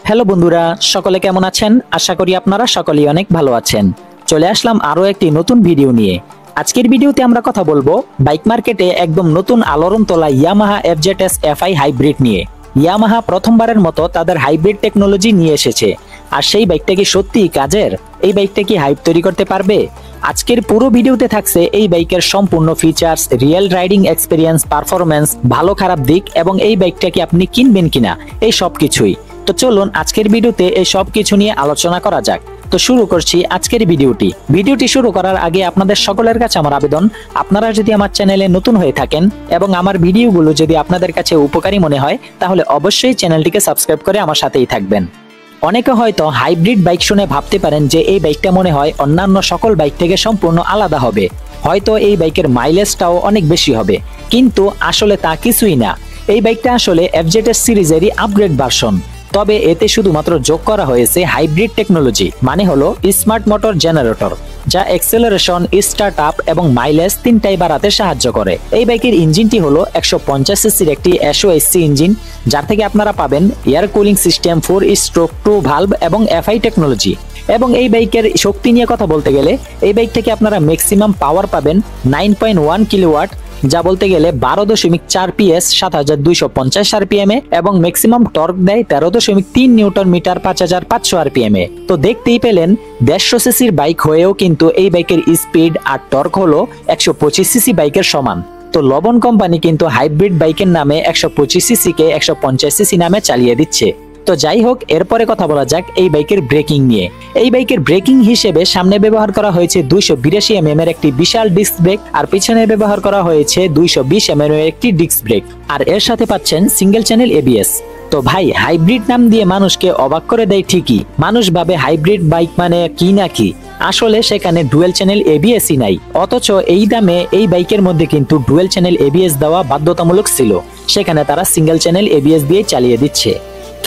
Hello বন্ধুরা, সকলে কেমন আছেন? আশা করি আপনারা সকলেই অনেক ভালো আছেন। চলে আসলাম আরো একটি নতুন ভিডিও নিয়ে। আজকের ভিডিওতে আমরা কথা বলবো বাইক মার্কেটে একদম নতুন আলোড়ন তোলা ইয়ামাহা এফজেডএস এফআই হাইব্রিড নিয়ে। ইয়ামাহা প্রথমবারের মতো তাদের হাইব্রিড টেকনোলজি নিয়ে এসেছে। আর সেই বাইকটা কি সত্যিই কাজের? এই বাইকটা কি হাইপ তৈরি করতে পারবে? আজকের পুরো ভিডিওতে থাকছে এই বাইকের সম্পূর্ণ features, real riding experience, performance, ভালো খারাপ দিক এবং এই বাইকটা কি আপনি কিনবেন কিনা, এই সব কিছুই। তো চলুন আজকের ভিডিওতে এই সব কিছু নিয়ে আলোচনা করা যাক। তো শুরু করছি আজকের ভিডিওটি শুরু করার আগে আপনাদের সকলের কাছে আমার আবেদন, আপনারা যদি আমার চ্যানেলে নতুন হয়ে থাকেন এবং আমার ভিডিওগুলো যদি আপনাদের কাছে উপকারী মনে হয় তাহলে অবশ্যই চ্যানেলটিকে সাবস্ক্রাইব করে আমার সাথেই থাকবেন। অনেকে হয়তো হাইব্রিড বাইক শুনে ভাবতে পারেন যে এই বাইকটা মনে হয় অন্যান্য সকল বাইক থেকে সম্পূর্ণ আলাদা হবে, হয়তো এই বাইকের মাইলেজটাও অনেক বেশি হবে, কিন্তু আসলে তা কিছুই না। এই বাইকটা আসলে এফজেডএস সিরিজেরই আপগ্রেড ভার্সন। তবে এতে শুধুমাত্র যোগ করা হয়েছে হাইব্রিড টেকনোলজি, মানে হলো স্মার্ট মোটর জেনারেটর, যা এক্সেলারেশন, স্টার্ট আপ এবং মাইলেজ তিনটাই বাড়াতে সাহায্য করে। এই বাইকের ইঞ্জিনটি হলো 150 সিসির একটি এসওএসসি ইঞ্জিন, যার থেকে আপনারা পাবেন air cooling system, 4 stroke 2 valve এবং এফআই টেকনোলজি। এবং এই বাইকের শক্তি নিয়ে কথা বলতে গেলে এই বাইক থেকে আপনারা ম্যাক্সিমাম পাওয়ার পাবেন 9.1 কিলোওয়াট, যা বলতে গেলে 12.4 PS 7250 RPM এ, এবং ম্যাক্সিমাম টর্ক দেয় 13.3 নিউটন মিটার 5500 RPM এ। তো দেখতেই পেলেন 150 সিসির বাইক হয়েও কিন্তু এই বাইকের স্পিড আর টর্ক হলো 125 সিসি বাইকের সমান। তো লবণ কোম্পানি কিন্তু হাইব্রিড বাইকের নামে 125 সিসি কে 150 সিসি নামে চালিয়ে দিচ্ছে। তো যাই হোক, এরপরে কথা বলা যাক এই বাইকের ব্রেকিং নিয়ে। এই বাইকের ব্রেকিং হিসেবে সামনে ব্যবহার করা হয়েছে 282 mm এর একটি বিশাল ডিস্ক ব্রেক, আর পিছনে ব্যবহার করা হয়েছে 220 mm এর একটি ডিস্ক ব্রেক, আর এর সাথে পাচ্ছেন সিঙ্গেল চ্যানেল এবিএস। তো ভাই, হাইব্রিড নাম দিয়ে মানুষকে অবাক করে দেয় ঠিকই, মানুষ ভাবে হাইব্রিড বাইক মানে কি না কি, আসলে সেখানে ডুয়েল চ্যানেল এবিএসই নাই। অথচ এই দামে এই বাইকের মধ্যে কিন্তু ডুয়েল চ্যানেল এবিএস দেওয়া বাধ্যতামূলক ছিল, সেখানে তারা সিঙ্গেল চ্যানেল এবিএস দিয়ে চালিয়ে দিচ্ছে।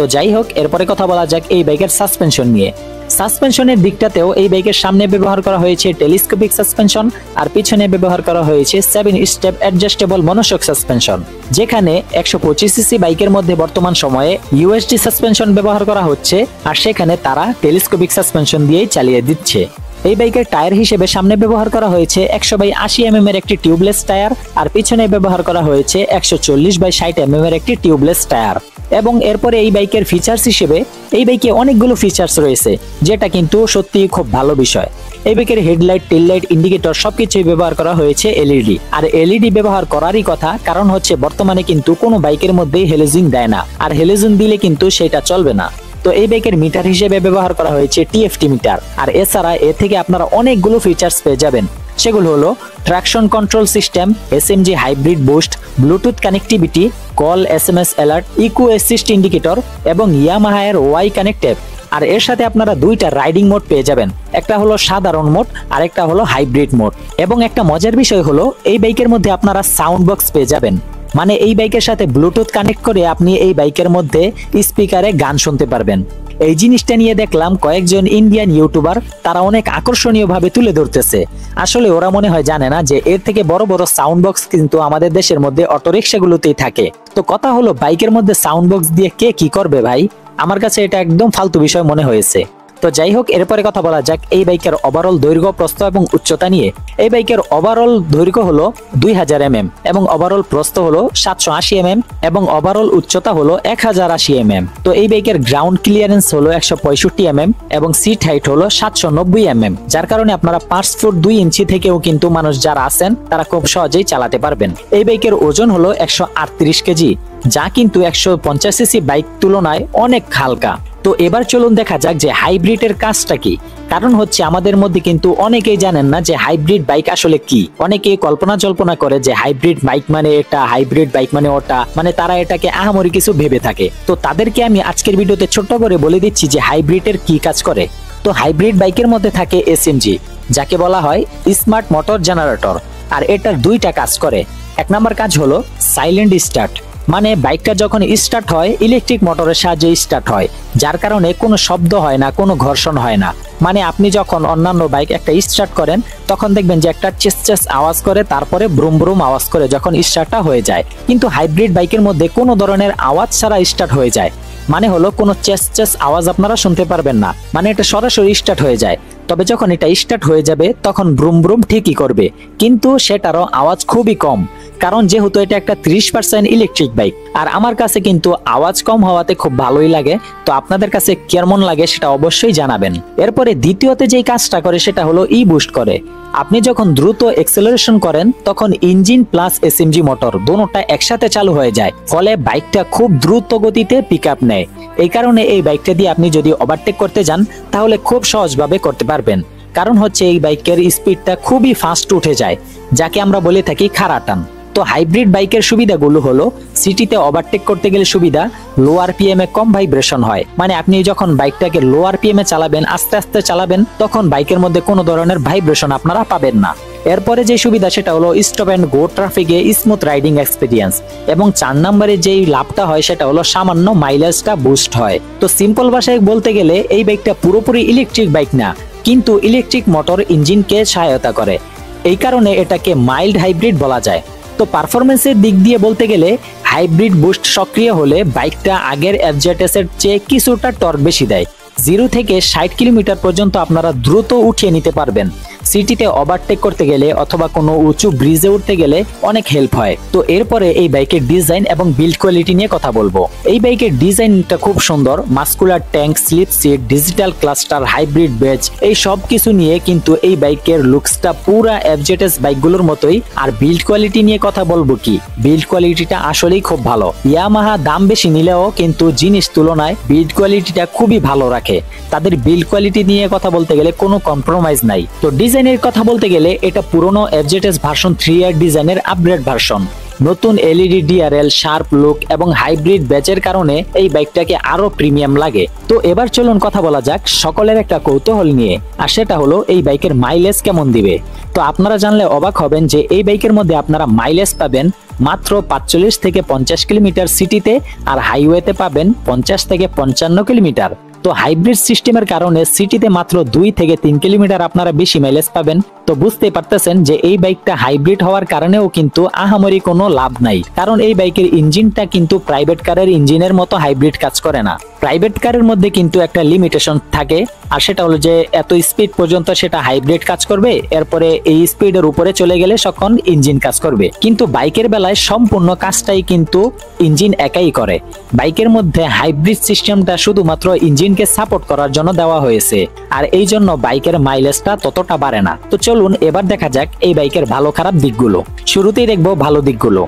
তো যাই হোক, এরপরে কথা বলা যাক এই বাইকের সাসপেনশন নিয়ে। সাসপেনশনের দিকটাতেও এই বাইকের সামনে ব্যবহার করা হয়েছে টেলিস্কোপিক সাসপেনশন, আর পিছনে ব্যবহার করা হয়েছে 7 স্টেপ অ্যাডজাস্টেবল মনোশক সাসপেনশন। যেখানে 125 সিসি বাইকের মধ্যে বর্তমান সময়ে ইউএসডি সাসপেনশন ব্যবহার করা হচ্ছে, আর সেখানে তারা টেলিস্কোপিক সাসপেনশন দিয়েই চালিয়ে দিচ্ছে। এই বাইকের টায়ার হিসেবে সামনে ব্যবহার করা হয়েছে 100/80 mm এর একটি টিউবলেস টায়ার, আর পিছনে ব্যবহার করা হয়েছে 140/60 mm এর একটি টিউবলেস টায়ার। এবং এরপরে এই বাইকের ফিচার্স হিসেবে এই বাইকে অনেকগুলো ফিচার্স রয়েছে, যেটা কিন্তু সত্যি খুব ভালো বিষয়। এই বাইকের হেডলাইট, টেল লাইট, ইন্ডিকেটর সবকিছুই ব্যবহার করা হয়েছে এলইডি। আর এলইডি ব্যবহার করারই কথা, কারণ হচ্ছে বর্তমানে কিন্তু কোনো বাইকের মধ্যেই হেলোজেন দেয় না, আর হেলোজেন দিলে কিন্তু সেটা চলবে না। তো এই বাইকের মিটার হিসেবে ব্যবহার করা হয়েছে টিএফটি মিটার। আর এছাড়া এ থেকে আপনারা অনেকগুলো ফিচার্স পেয়ে যাবেন, সেগুলো হলো traction control system, SMG hybrid boost, Bluetooth connectivity, call, SMS alert, eco assist indicator এবং ইয়ামাহা এর ওয়াই কানেক্ট অ্যাপ। আর এর সাথে আপনারা দুইটা রাইডিং মোড পেয়ে যাবেন, একটা হলো সাধারণ মোড আর একটা হলো হাইব্রিড মোড। এবং একটা মজার বিষয় হলো এই বাইকের মধ্যে আপনারা সাউন্ড বক্স পেয়ে যাবেন, মানে এই বাইকের সাথে ব্লুটুথ কানেক্ট করে আপনি এই বাইকের মধ্যে স্পিকারে গান শুনতে পারবেন। এই জিনিসটা নিয়ে দেখলাম কয়েকজন ইন্ডিয়ান ইউটিউবার তারা অনেক আকর্ষণীয় ভাবে তুলে ধরতেছে। আসলে ওরা মনে হয় জানে না যে এর থেকে বড় বড় সাউন্ড বক্স কিন্তু আমাদের দেশের মধ্যে অটোরিকশাগুলোতেই থাকে। তো কথা হলো, বাইকের মধ্যে সাউন্ড বক্স দিয়ে কে কি করবে ভাই? আমার কাছে এটা একদম ফালতু বিষয় মনে হয়েছে। তো যাই হোক, এরপরে কথা বলা যাক এই বাইকের ওভারঅল দৈর্ঘ্য, প্রস্থ এবং উচ্চতা নিয়ে। এই বাইকের ওভারঅল দৈর্ঘ্য হলো 2000 mm এবং ওভারঅল প্রস্থ হলো 780 mm এবং ওভারঅল উচ্চতা হলো 1080 mm। তো এই বাইকের গ্রাউন্ড ক্লিয়ারেন্স হলো 165 mm এবং সিট হাইট হলো 790 mm, যার কারণে আপনারা 5 ফুট 2 ইঞ্চি থেকেও কিন্তু মানুষ যারা আছেন তারা খুব সহজেই চালাতে পারবেন। এই বাইকের ওজন হলো 138 কেজি, যা কিন্তু 150 সিসি বাইক তুলনায় অনেক হালকা। তো এবার চলুন দেখা যাক যে হাইব্রিডের কাজটা কি। কারণ হচ্ছে আমাদের মধ্যে কিন্তু অনেকেই জানেন না যে হাইব্রিড বাইক আসলে কি। অনেকে কল্পনা জল্পনা করে যে হাইব্রিড বাইক মানে এটা, হাইব্রিড বাইক মানে ওটা, মানে তারা এটাকে আহামরি কিছু ভেবে থাকে। তো তাদেরকে আমি আজকের ভিডিওতে ছোট্ট করে বলে দিচ্ছি যে হাইব্রিডের কি কাজ করে। তো হাইব্রিড বাইকের মধ্যে থাকে এসএমজি, যাকে বলা হয় স্মার্ট মোটর জেনারেটর, আর এটার দুইটা কাজ করে। এক নম্বর কাজ হলো সাইলেন্ট স্টার্ট, মানে বাইকটা যখন স্টার্ট হয় ইলেকট্রিক মোটরের সাহায্যে স্টার্ট হয়, যার কারণে কোনো শব্দ হয় না, কোনো ঘর্ষণ হয় না। মানে আপনি যখন অন্যান্য বাইক একটা স্টার্ট করেন তখন দেখবেন যে একটা চেস চেস আওয়াজ করে, তারপরে ব্রুম ব্রুম আওয়াজ করে যখন স্টার্টটা হয়ে যায়। কিন্তু হাইব্রিড বাইকের মধ্যে কোনো ধরনের আওয়াজ ছাড়া স্টার্ট হয়ে যায়। মানে হলো কোনো চেস চেস আওয়াজ আপনারা শুনতে পারবেন না, মানে এটা সরাসরি স্টার্ট হয়ে যায়। তবে যখন এটা স্টার্ট হয়ে যাবে তখন ব্রুম ব্রুম ঠিকই করবে, কিন্তু সেটারও আওয়াজ খুবই কম, কারণ যেহেতু এটা একটা 30% ইলেকট্রিক বাইক। আর আমার কাছে কিন্তু আওয়াজ কম হওয়াতে খুব ভালোই লাগে। তো আপনাদের কাছে কেমন লাগে সেটা অবশ্যই জানাবেন। এরপরে দ্বিতীয়তে যেই কাজটা করে সেটা হলো ই বুস্ট করে। আপনি যখন দ্রুত এক্সেলারেশন করেন তখন ইঞ্জিন প্লাস এসএমজি মোটর দুটোটা একসাথে চালু হয়ে যায়, ফলে বাইকটা খুব দ্রুত গতিতে পিকআপ নেয়। এই কারণে এই বাইকটা দিয়ে আপনি যদি ওভারটেক করতে যান তাহলে খুব সহজভাবে করতে পারবেন, কারণ হচ্ছে এই বাইকের স্পিডটা খুবই ফাস্ট উঠে যায়, যাকে আমরা বলে থাকি খাড়া টান। তো হাইব্রিড বাইকের সুবিধাগুলো হলো সিটিতে ওভারটেক করতে গেলে সুবিধা, লো আরপিএম এ কম ভাইব্রেশন হয়, মানে আপনি যখন বাইকটাকে লো আরপিএম এ চালাবেন, আস্তে আস্তে চালাবেন, তখন বাইকের মধ্যে কোনো ধরনের ভাইব্রেশন আপনারা পাবেন না। এরপরে যে সুবিধা সেটা হলো স্টপ এন্ড গো ট্রাফিকে স্মুথ রাইডিং এক্সপিরিয়েন্স, এবং 4 নম্বরে যেই লাভটা হয় সেটা হলো সামান্য মাইলেজটা বুস্ট হয়। তো সিম্পল ভাষায় বলতে গেলে এই বাইকটা পুরোপুরি ইলেকট্রিক বাইক না, কিন্তু ইলেকট্রিক মোটর ইঞ্জিনকে সহায়তা করে, এই কারণে এটাকে মাইল্ড হাইব্রিড বলা যায়। তো পারফরমেন্সের দিক দিয়ে বলতে গেলে হাইব্রিড বুস্ট সক্রিয় হলে বাইকটা আগের এফজেডএস এর চেয়ে কিছুটা টর্ক বেশি দেয়। 0 থেকে 60 কিলোমিটার পর্যন্ত আপনারা দ্রুত উঠিয়ে নিতে পারবেন। সিটিতে ওভারটেক করতে গেলে অথবা কোনো উঁচু ব্রিজে উঠতে গেলে অনেক হেল্প হয়। তো এরপরে এই বাইকের ডিজাইন এবং বিল্ড কোয়ালিটি নিয়ে কথা বলবো। এই বাইকের ডিজাইনটা খুব সুন্দর, muscular tank, slip seat, digital cluster, hybrid base, এই সব কিছু নিয়ে কিন্তু এই বাইকের লুকসটা পুরা এফজেডএস বাইকগুলোর মতোই। আর বিল্ড কোয়ালিটি নিয়ে কথা বলবো কি, বিল্ড কোয়ালিটিটা আসলেই খুব ভালো। ইয়ামাহা দাম বেশি নিলেও কিন্তু জিনিস তুলনায় বিল্ড কোয়ালিটিটা খুবই ভালো রাখে। তাদের বিল্ড কোয়ালিটি নিয়ে কথা বলতে গেলে কোনো কম্প্রোমাইজ নাই। তো ডিজাইনের কথা বলতে গেলে এটা পুরনো এফজেডএস ভার্সন 3 এর ডিজাইনের আপগ্রেড ভার্সন। নতুন এলইডি ডিআরএল, শার্প লুক এবং হাইব্রিড ব্যাচের কারণে এই বাইকটাকে আরো প্রিমিয়াম লাগে। তো এবার চলুন কথা বলা যাক সকলের একটা কৌতূহল নিয়ে, আর সেটা হলো এই বাইকের মাইলেজ কেমন দিবে। তো আপনারা জানলে অবাক হবেন যে এই বাইকের মধ্যে আপনারা মাইলেজ পাবেন মাত্র 45 থেকে 50 কিলোমিটার সিটিতে, আর হাইওয়েতে পাবেন 50 থেকে 55 কিলোমিটার। তো হাইব্রিড সিস্টেমের কারণে সিটিতে মাত্র 2 থেকে 3 কিলোমিটার আপনারা বেশি মাইলেজ পাবেন। তো বুঝতেই পারতেছেন যে এই বাইকটা হাইব্রিড হওয়ার কারণেও কিন্তু আহামরি কোনো লাভ নাই, কারণ এই বাইকের ইঞ্জিনটা কিন্তু প্রাইভেট কারের ইঞ্জিনের মতো হাইব্রিড কাজ করে না। প্রাইভেট কারের মধ্যে কিন্তু একটা লিমিটেশন থাকে, আর সেটা হলো যে এত স্পিড পর্যন্ত সেটা হাইব্রিড কাজ করবে, এরপরে এই স্পিডের উপরে চলে গেলে তখন ইঞ্জিন কাজ করবে। কিন্তু বাইকের বেলায় সম্পূর্ণ কাজটাই কিন্তু ইঞ্জিন একাই করে। বাইকের মধ্যে হাইব্রিড সিস্টেমটা শুধুমাত্র ইঞ্জিনকে সাপোর্ট করার জন্য দেওয়া হয়েছে, আর এই জন্য বাইকের মাইলেজটা ততটা বাড়ে না। তো চলুন এবার দেখা যাক এই বাইকের ভালো খারাপ দিকগুলো। শুরুতেই দেখবো ভালো দিকগুলো।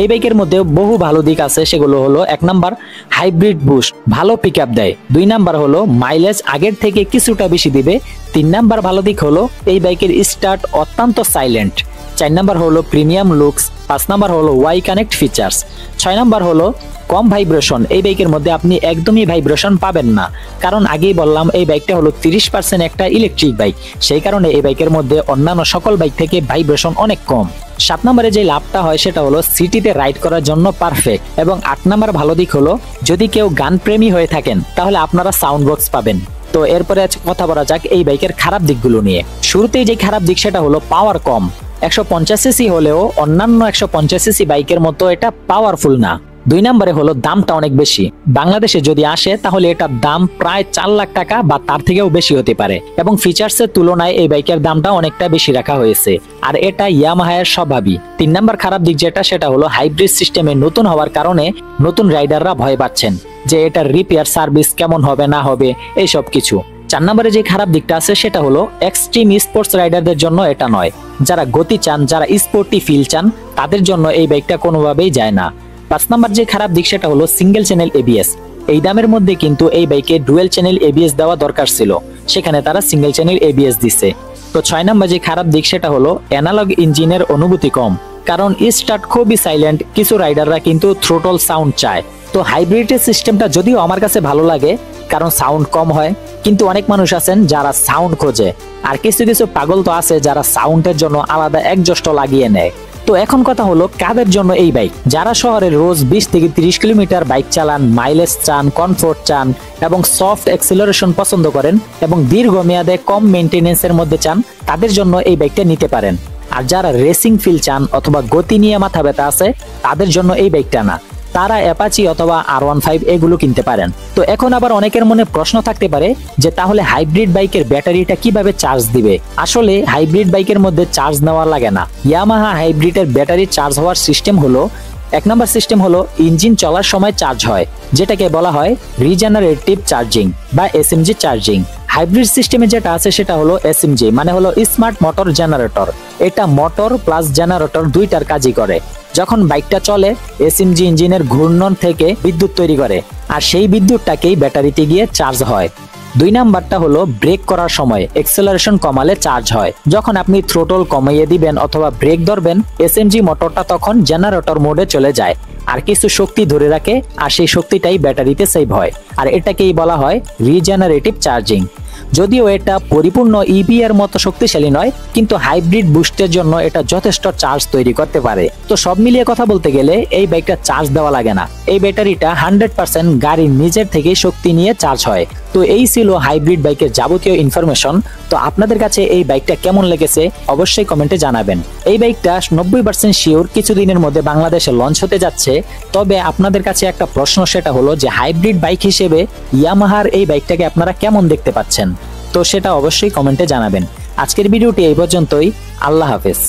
এই বাইকের মধ্যে বহু ভালো দিক আছে, সেগুলো হলো 1 নাম্বার হাইব্রিড বুস্ট, ভালো পিকআপ দেয়। 2 নাম্বার হলো মাইলেজ আগের থেকে কিছুটা বেশি দিবে। 3 নাম্বার ভালো দিক হলো এই বাইকের স্টার্ট অত্যন্ত সাইলেন্ট। 4 নাম্বার হলো প্রিমিয়াম লুকস। 5 নাম্বার হলো ওয়াই কানেক্ট ফিচার্স। 6 নাম্বার হলো কম ভাইব্রেশন। এই বাইকের মধ্যে আপনি একদমই ভাইব্রেশন পাবেন না, কারণ আগেই বললাম এই বাইকটা হলো 30% একটা ইলেকট্রিক বাইক, সেই কারণে এই বাইকের মধ্যে অন্যান্য সকল বাইক থেকে ভাইব্রেশন অনেক কম। 7 নম্বরে যে লাভটা হয় সেটা হলো সিটিতে রাইড করার জন্য পারফেক্ট। এবং 8 নম্বর ভালো দিক হলো যদি কেউ গান প্রেমী হয়ে থাকেন তাহলে আপনারা সাউন্ড বক্স পাবেন। তো এরপরে কথা বলা যাক এই বাইকের খারাপ দিকগুলো নিয়ে। শুরুতেই যে খারাপ দিক সেটা হলো পাওয়ার কম। 150 সিসি হলেও অন্যান্য 150 সিসি বাইকের মতো এটা পাওয়ারফুল না। 2 নম্বরে হলো দামটা অনেক বেশি। বাংলাদেশে যদি আসে তাহলে এটার দাম প্রায় 4 লাখ টাকা বা তার থেকেও বেশি হতে পারে, এবং ফিচার্সের তুলনায় এই বাইকের দামটা অনেকটা বেশি রাখা হয়েছে, আর এটা ইয়ামাহার স্বভাবই। 3 নম্বর খারাপ দিক যেটা সেটা হলো হাইব্রিড সিস্টেমে নতুন হওয়ার কারণে নতুন রাইডাররা ভয় পাচ্ছেন যে এটার রিপেয়ার সার্ভিস কেমন হবে না হবে এই সব কিছু। 4 নম্বরে যে খারাপ দিকটা আছে সেটা হলো এক্সট্রিম স্পোর্টস রাইডারদের জন্য এটা নয়। যারা গতি চান, যারা স্পোর্টি ফিল চান, তাদের জন্য এই বাইকটা কোনোভাবেই যায় না। 5 নম্বর যে খারাপ দিক সেটা হলো সিঙ্গেল চ্যানেল এবিএস। এই দামের মধ্যে কিন্তু এই বাইকে ডুয়েল চ্যানেল এবিএস দেওয়া দরকার ছিল, সেখানে তারা সিঙ্গেল চ্যানেল এবিএস দিচ্ছে। তো 6 নম্বর যে খারাপ দিক সেটা হলো অ্যানালগ ইঞ্জিনের অনুভূতি কম, কারণ স্টার্ট খুবই সাইলেন্ট। কিছু রাইডাররা কিন্তু থ্রোটল সাউন্ড চায়। তো হাইব্রিডের সিস্টেমটা যদিও আমার কাছে ভালো লাগে, কারণ সাউন্ড কম হয়, কিন্তু অনেক মানুষ আছেন যারা সাউন্ড খোঁজে, আর কিছু কিছু পাগল তো আছে যারা সাউন্ডের জন্য আলাদা একজস্ট লাগিয়ে নেয়। তো এখন কথা হলো কাদের জন্য এই বাইক? যারা শহরে রোজ 20 থেকে 30 কিলোমিটার বাইক চালান, মাইলেজ চান, কমফোর্ট চান এবং সফট অ্যাক্সিলারেশন পছন্দ করেন এবং দীর্ঘমেয়াদে কম মেইনটেনেন্সের মধ্যে চান, তাদের জন্য এই বাইকটা নিতে পারেন। আর যারা রেসিং ফিল চান অথবা গতি নিয়ে মাথা ব্যথা আছে, তাদের জন্য এই বাইকটা না। তারা অ্যাপাচি অথবা R15 এগুলো কিনতে পারেন। তো এখন আবার অনেকের মনে প্রশ্ন থাকতে পারে যে তাহলে হাইব্রিড বাইকের ব্যাটারিটা কিভাবে চার্জ দিবে। আসলে হাইব্রিড বাইকের মধ্যে চার্জ নেওয়া লাগে না। ইয়ামাহা হাইব্রিডের ব্যাটারি চার্জ হওয়ার সিস্টেম হলো, এক নম্বর সিস্টেম হলো ইঞ্জিন চলার সময় চার্জ হয়, যেটাকে বলা হয় রিজেনারেটিভ চার্জিং বা এসএমজি চার্জিং। হাইব্রিড সিস্টেমে যেটা আছে সেটা হলো এসএমজি, মানে হলো স্মার্ট মোটর জেনারেটর। এটা মোটর প্লাস জেনারেটর দুইটার কাজই করে। যখন বাইকটা চলে এসএমজি ইঞ্জিনের ঘূর্ণন থেকে বিদ্যুৎ তৈরি করে, আর সেই বিদ্যুৎটাকেই ব্যাটারিতে গিয়ে চার্জ হয়। দুই নাম্বারটা হলো ব্রেক করার সময় এক্সেলারেশন কমালে চার্জ হয়। যখন আপনি থ্রোটল কমিয়ে দিবেন অথবা ব্রেক ধরবেন, এসএমজি মোটরটা তখন জেনারেটর মোডে চলে যায় আর কিছু শক্তি ধরে রাখে, আর সেই শক্তিটাই ব্যাটারিতে সেভ হয়, আর এটাকেই বলা হয় রিজেনারেটিভ চার্জিং। যদিও এটা পরিপূর্ণ ইভি এর মতো শক্তিশালী নয়, কিন্তু হাইব্রিড বুস্টের জন্য এটা যথেষ্ট চার্জ তৈরি করতে পারে। তো সব মিলিয়ে কথা বলতে গেলে এই বাইকটা চার্জ দেওয়া লাগে না। এই ব্যাটারিটা 100% গাড়ির নিজের থেকেই শক্তি নিয়ে চার্জ হয়। তো এই ছিল হাইব্রিড বাইকের যাবতীয় ইনফরমেশন। তো আপনাদের কাছে এই বাইকটা কেমন লেগেছে অবশ্যই কমেন্টে জানাবেন। এই বাইকটা 90% শিওর কিছুদিনের মধ্যে বাংলাদেশে লঞ্চ হতে যাচ্ছে। তবে আপনাদের কাছে একটা প্রশ্ন, সেটা হলো যে হাইব্রিড বাইক হিসেবে ইয়ামাহার এই বাইকটাকে আপনারা কেমন দেখতে পাচ্ছেন, তো সেটা অবশ্যই কমেন্টে জানাবেন। আজকের ভিডিওটি এই পর্যন্তই। আল্লাহ হাফেজ।